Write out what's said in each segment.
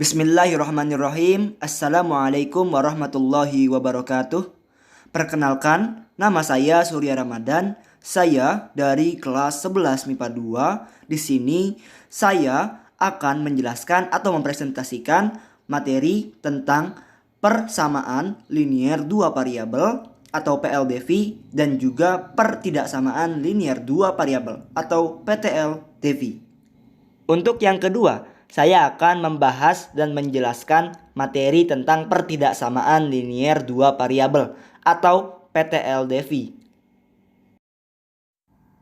Bismillahirrahmanirrahim. Assalamualaikum warahmatullahi wabarakatuh. Perkenalkan, nama saya Surya Ramadan. Saya dari kelas 11 MIPA 2. Di sini saya akan menjelaskan atau mempresentasikan materi tentang persamaan linier dua variabel atau PLDV dan juga pertidaksamaan linier dua variabel atau PTLDV. Untuk yang kedua, saya akan membahas dan menjelaskan materi tentang pertidaksamaan linier dua variabel atau PTLDV.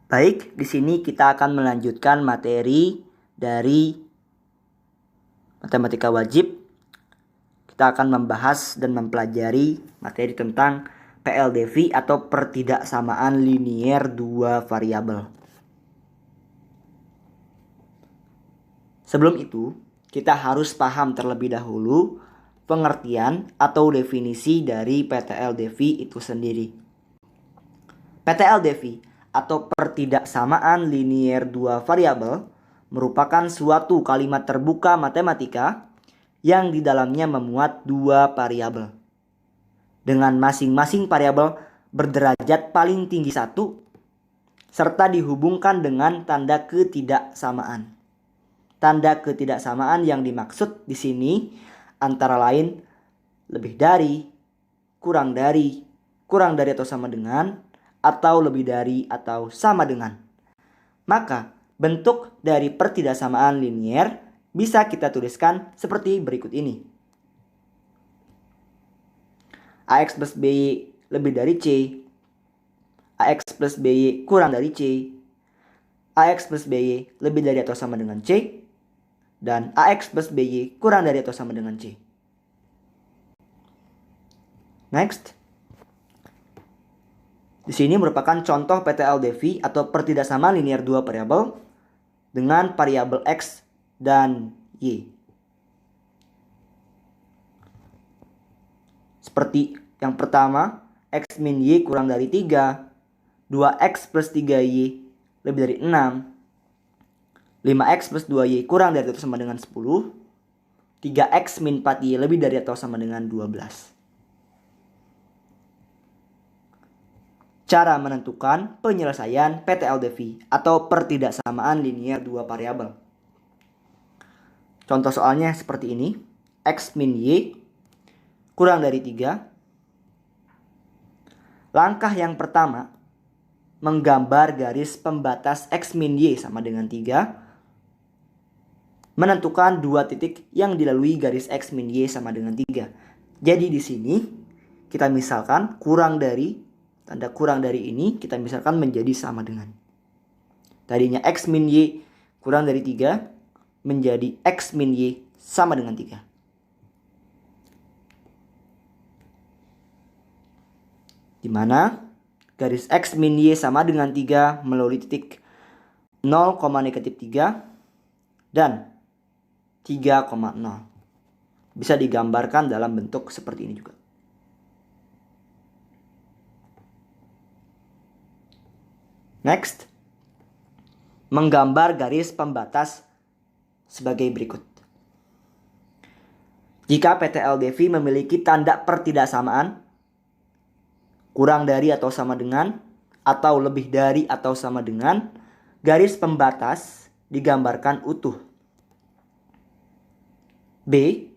Baik, di sini kita akan melanjutkan materi dari matematika wajib. Kita akan membahas dan mempelajari materi tentang PLDV atau pertidaksamaan linier dua variabel. Sebelum itu, kita harus paham terlebih dahulu pengertian atau definisi dari PTLDV itu sendiri. PTLDV atau pertidaksamaan linier dua variabel merupakan suatu kalimat terbuka matematika yang di dalamnya memuat dua variabel dengan masing-masing variabel berderajat paling tinggi 1 serta dihubungkan dengan tanda ketidaksamaan. Tanda ketidaksamaan yang dimaksud di sini antara lain lebih dari, kurang dari atau sama dengan, atau lebih dari atau sama dengan. Maka bentuk dari pertidaksamaan linier bisa kita tuliskan seperti berikut ini. AX plus BY lebih dari C, AX plus BY kurang dari C, AX plus BY lebih dari atau sama dengan C, dan AX plus BY kurang dari atau sama dengan C. Next. Di sini merupakan contoh PTLDV atau pertidaksamaan linier dua variabel dengan variabel X dan Y. Seperti yang pertama, X min Y kurang dari 3, 2X plus 3Y lebih dari 6, 5X plus 2Y kurang dari atau sama dengan 10, 3X min 4Y lebih dari atau sama dengan 12. Cara menentukan penyelesaian PTLDV atau pertidaksamaan linier dua variabel. Contoh soalnya seperti ini. X min Y kurang dari 3. Langkah yang pertama, menggambar garis pembatas X min Y sama dengan 3. Menentukan dua titik yang dilalui garis X min Y sama dengan 3. Jadi di sini kita misalkan tanda kurang dari ini kita misalkan menjadi sama dengan. Tadinya X min Y kurang dari 3 menjadi X min Y sama dengan 3. Di mana garis X min Y sama dengan 3 melalui titik 0, -3 dan 3,0. Bisa digambarkan dalam bentuk seperti ini juga. Next. Menggambar garis pembatas sebagai berikut. Jika PTLDV memiliki tanda pertidaksamaan kurang dari atau sama dengan atau lebih dari atau sama dengan, garis pembatas digambarkan utuh. B.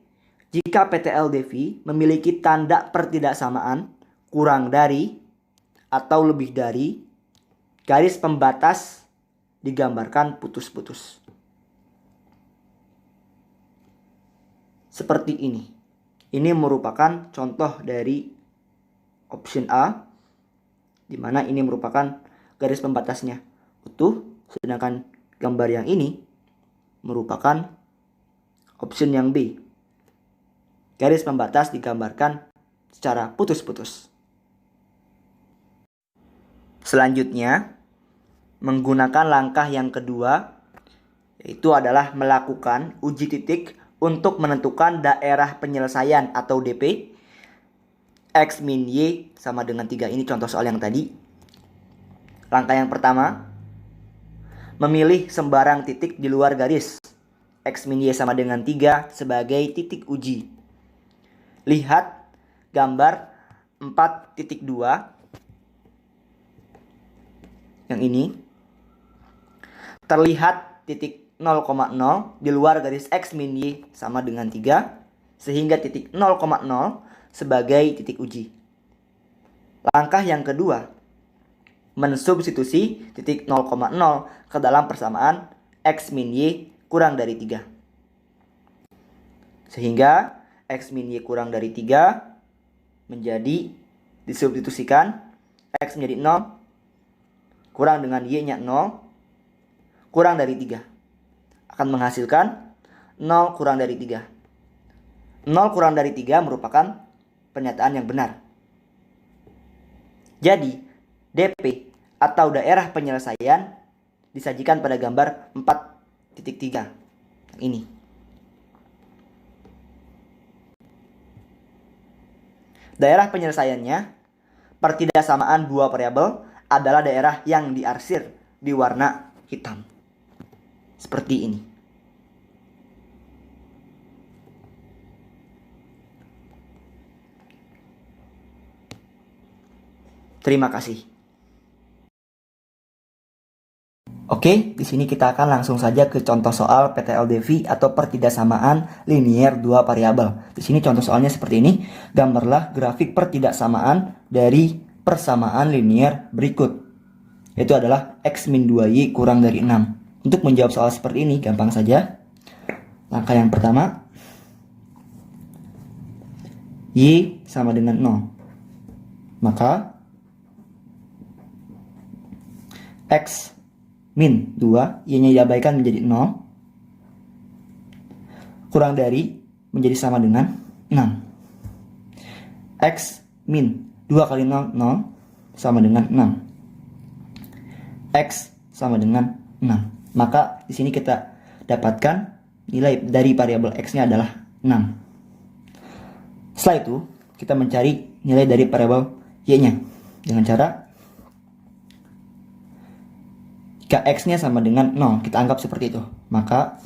Jika PTLDV memiliki tanda pertidaksamaan kurang dari atau lebih dari, garis pembatas digambarkan putus-putus. Seperti ini. Ini merupakan contoh dari option A, di mana ini merupakan garis pembatasnya utuh, sedangkan gambar yang ini merupakan option yang B. Garis pembatas digambarkan secara putus-putus. Selanjutnya, menggunakan langkah yang kedua, yaitu adalah melakukan uji titik untuk menentukan daerah penyelesaian atau DP. X min Y sama dengan 3. Ini contoh soal yang tadi. Langkah yang pertama, memilih sembarang titik di luar garis. X min Y sama dengan 3 sebagai titik uji. Lihat gambar 4.2 yang ini. Terlihat titik 0,0 di luar garis X min Y sama dengan 3, sehingga titik 0,0 sebagai titik uji. Langkah yang kedua, mensubstitusi titik 0,0 ke dalam persamaan X min Y kurang dari 3. Sehingga X min Y kurang dari 3 menjadi disubstitusikan X menjadi 0 kurang dengan Y-nya 0 kurang dari 3. Akan menghasilkan 0 kurang dari 3. 0 kurang dari 3 merupakan pernyataan yang benar. Jadi, DP atau daerah penyelesaian disajikan pada gambar 4.3 ini. Daerah penyelesaiannya, pertidaksamaan dua variabel adalah daerah yang diarsir di warna hitam. Seperti ini. Terima kasih. Oke, di sini kita akan langsung saja ke contoh soal PTLDV atau pertidaksamaan linier dua variabel. Di sini contoh soalnya seperti ini. Gambarlah grafik pertidaksamaan dari persamaan linier berikut. Yaitu adalah X min 2Y kurang dari 6. Untuk menjawab soal seperti ini gampang saja. Langkah yang pertama, Y sama dengan 0. Maka X min 2, Y-nya diabaikan menjadi 0, kurang dari menjadi sama dengan 6. X min 2 kali 0, 0, sama dengan 6. X sama dengan 6. Maka di sini kita dapatkan nilai dari variabel X-nya adalah 6. Setelah itu, kita mencari nilai dari variabel Y-nya dengan cara jika X-nya sama dengan 0, kita anggap seperti itu. Maka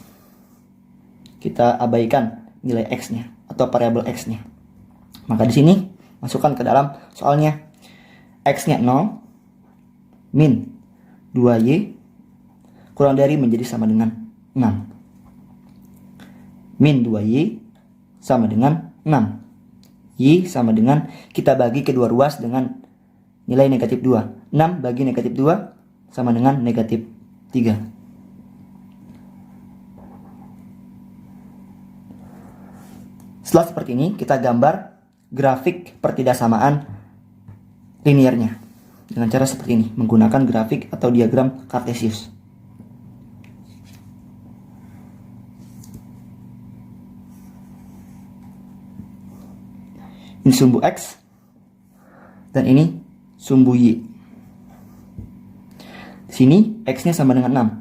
kita abaikan nilai X-nya atau variabel X-nya. Maka di sini masukkan ke dalam soalnya X-nya 0 min 2Y kurang dari menjadi sama dengan 6. Min 2Y sama dengan 6. Y sama dengan kita bagi kedua ruas dengan nilai negatif 2. 6 bagi negatif 2 sama dengan negatif 3. Setelah seperti ini, kita gambar grafik pertidaksamaan liniernya dengan cara seperti ini, menggunakan grafik atau diagram Cartesius. Ini sumbu X dan ini sumbu Y. Sini X-nya sama dengan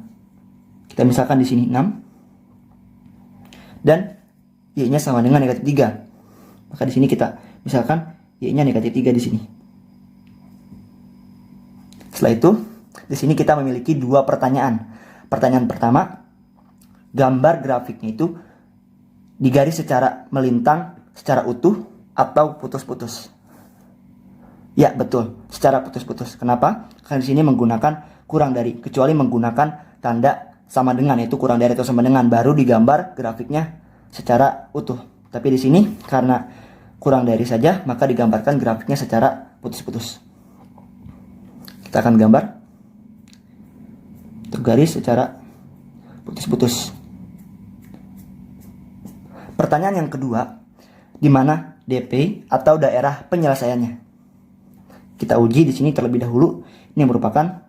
6. Kita misalkan di sini 6 dan Y-nya sama dengan negatif 3. Maka di sini kita misalkan Y-nya negatif 3 di sini. Setelah itu, di sini kita memiliki dua pertanyaan. Pertanyaan pertama, gambar grafiknya itu digaris secara melintang, secara utuh atau putus-putus. Ya, betul, secara putus-putus. Kenapa? Karena di sini menggunakan kurang dari, kecuali menggunakan tanda sama dengan, yaitu kurang dari atau sama dengan, baru digambar grafiknya secara utuh. Tapi di sini karena kurang dari saja, maka digambarkan grafiknya secara putus-putus. Kita akan gambar untuk garis secara putus-putus. Pertanyaan yang kedua, di mana DP atau daerah penyelesaiannya? Kita uji di sini terlebih dahulu. Ini merupakan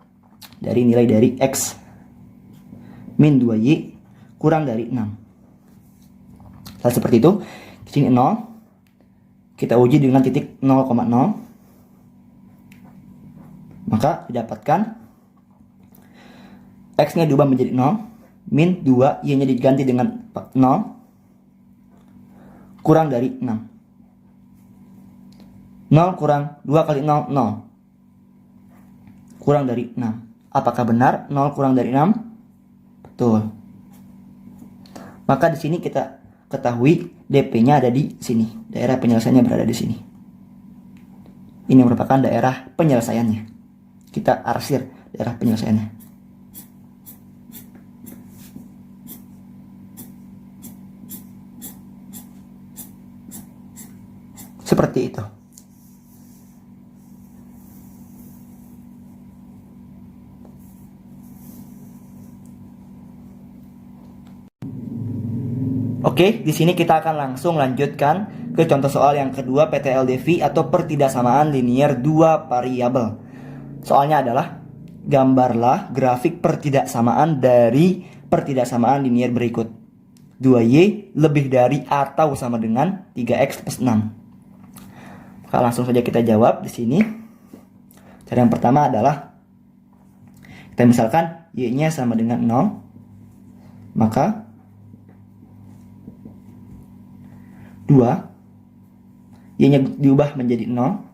dari nilai dari X min 2Y kurang dari 6. Setelah seperti itu, di sini 0. Kita uji dengan titik 0,0. Maka didapatkan X-nya diubah menjadi 0, min 2, Y-nya diganti dengan 0, kurang dari 6. 0 kurang 2 kali 0, 0. Kurang dari 6. Apakah benar 0 kurang dari 6? Betul. Maka di sini kita ketahui DP-nya ada di sini. Daerah penyelesaiannya berada di sini. Ini merupakan daerah penyelesaiannya. Kita arsir daerah penyelesaiannya. Seperti itu. Oke, di sini kita akan langsung lanjutkan ke contoh soal yang kedua PTLDV atau pertidaksamaan linier dua variabel. Soalnya adalah gambarlah grafik pertidaksamaan dari pertidaksamaan linier berikut. 2y lebih dari atau sama dengan 3x plus 6. Maka langsung saja kita jawab di sini. Cara yang pertama adalah kita misalkan y-nya sama dengan 0. Maka 2 y-nya diubah menjadi 0.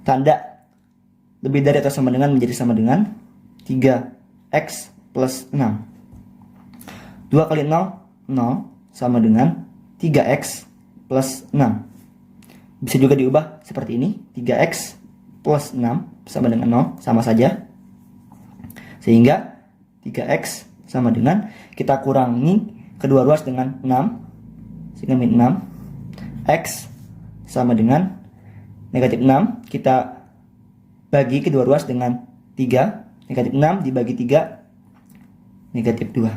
Tanda lebih dari atau sama dengan menjadi sama dengan 3x plus 6. 2 kali 0, 0 sama dengan 3x plus 6. Bisa juga diubah seperti ini. 3x plus 6 sama dengan 0, sama saja. Sehingga 3x sama dengan, kita kurangi kedua ruas dengan 6. Sehingga min 6. X sama dengan negatif 6. Kita bagi kedua ruas dengan 3. Negatif 6 dibagi 3. Negatif 2.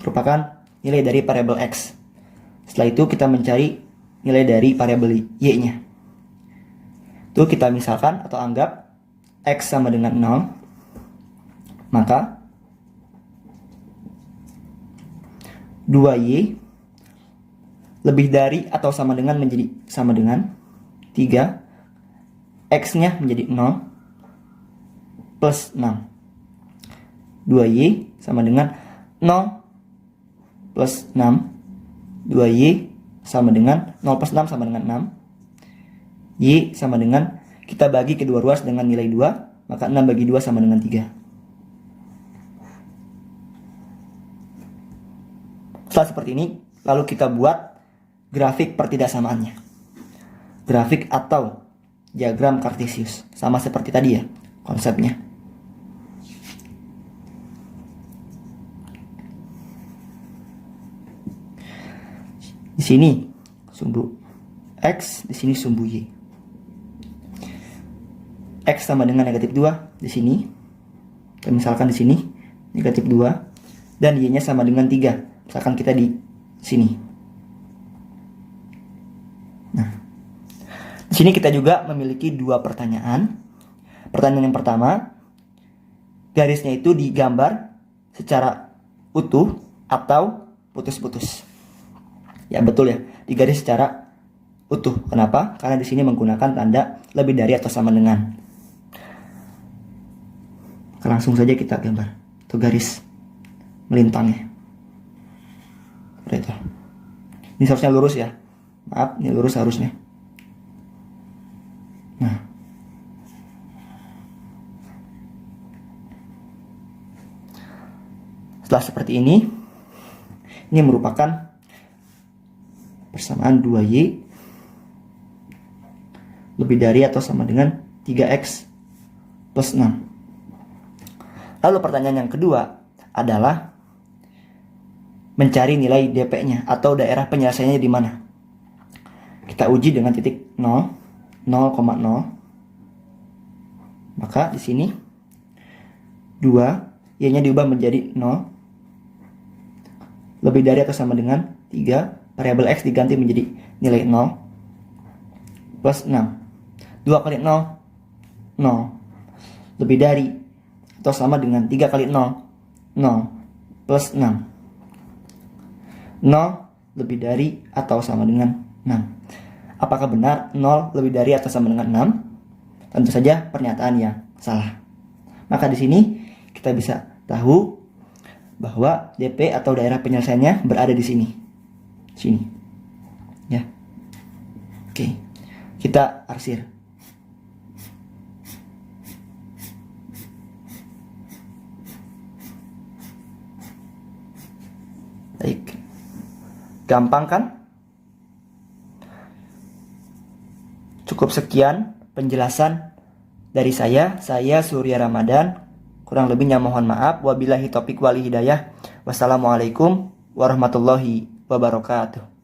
Merupakan nilai dari variabel X. Setelah itu kita mencari nilai dari variabel Y-nya. Itu kita misalkan atau anggap X sama dengan 0. Maka 2y lebih dari atau sama dengan menjadi sama dengan 3. X-nya menjadi 0 plus 6. 2y sama dengan 0 plus 6. 2y sama dengan 0 plus 6 sama dengan 6. Y sama dengan, kita bagi kedua ruas dengan nilai 2. Maka 6 bagi 2 sama dengan 3. Setelah seperti ini, lalu kita buat grafik pertidaksamaannya. Grafik atau diagram Cartesius. Sama seperti tadi ya, konsepnya. Di sini sumbu X, di sini sumbu Y. X sama dengan negatif 2 di sini. Kita misalkan di sini negatif 2 dan Y-nya sama dengan 3. Misalkan kita di sini. Nah, di sini kita juga memiliki dua pertanyaan. Pertanyaan yang pertama, garisnya itu digambar secara utuh atau putus-putus. Ya betul ya, digaris secara utuh. Kenapa? Karena di sini menggunakan tanda lebih dari atau sama dengan. Langsung saja kita gambar itu garis melintangnya. Itu. Ini seharusnya lurus ya. Maaf, ini lurus harusnya. Nah. Setelah seperti ini merupakan persamaan 2y lebih dari atau sama dengan 3x plus 6. Lalu pertanyaan yang kedua adalah mencari nilai DP-nya atau daerah penyelesaiannya di mana. Kita uji dengan titik 0, 0,0. Maka di sini 2, y-nya diubah menjadi 0 lebih dari atau sama dengan 3, variabel x diganti menjadi nilai 0 plus 6. 2 kali 0, 0 lebih dari atau sama dengan 3 kali 0, 0 plus 6. 0 lebih dari atau sama dengan 6. Apakah benar 0 lebih dari atau sama dengan 6? Tentu saja pernyataan yang salah. Maka di sini kita bisa tahu bahwa DP atau daerah penyelesaiannya berada di sini. Sini. Ya. Oke. Kita arsir. Baik. Gampang kan? Cukup sekian penjelasan dari saya Surya Ramadan. Kurang lebihnya mohon maaf. Wabillahi taufiq wal hidayah. Wassalamualaikum warahmatullahi wabarakatuh.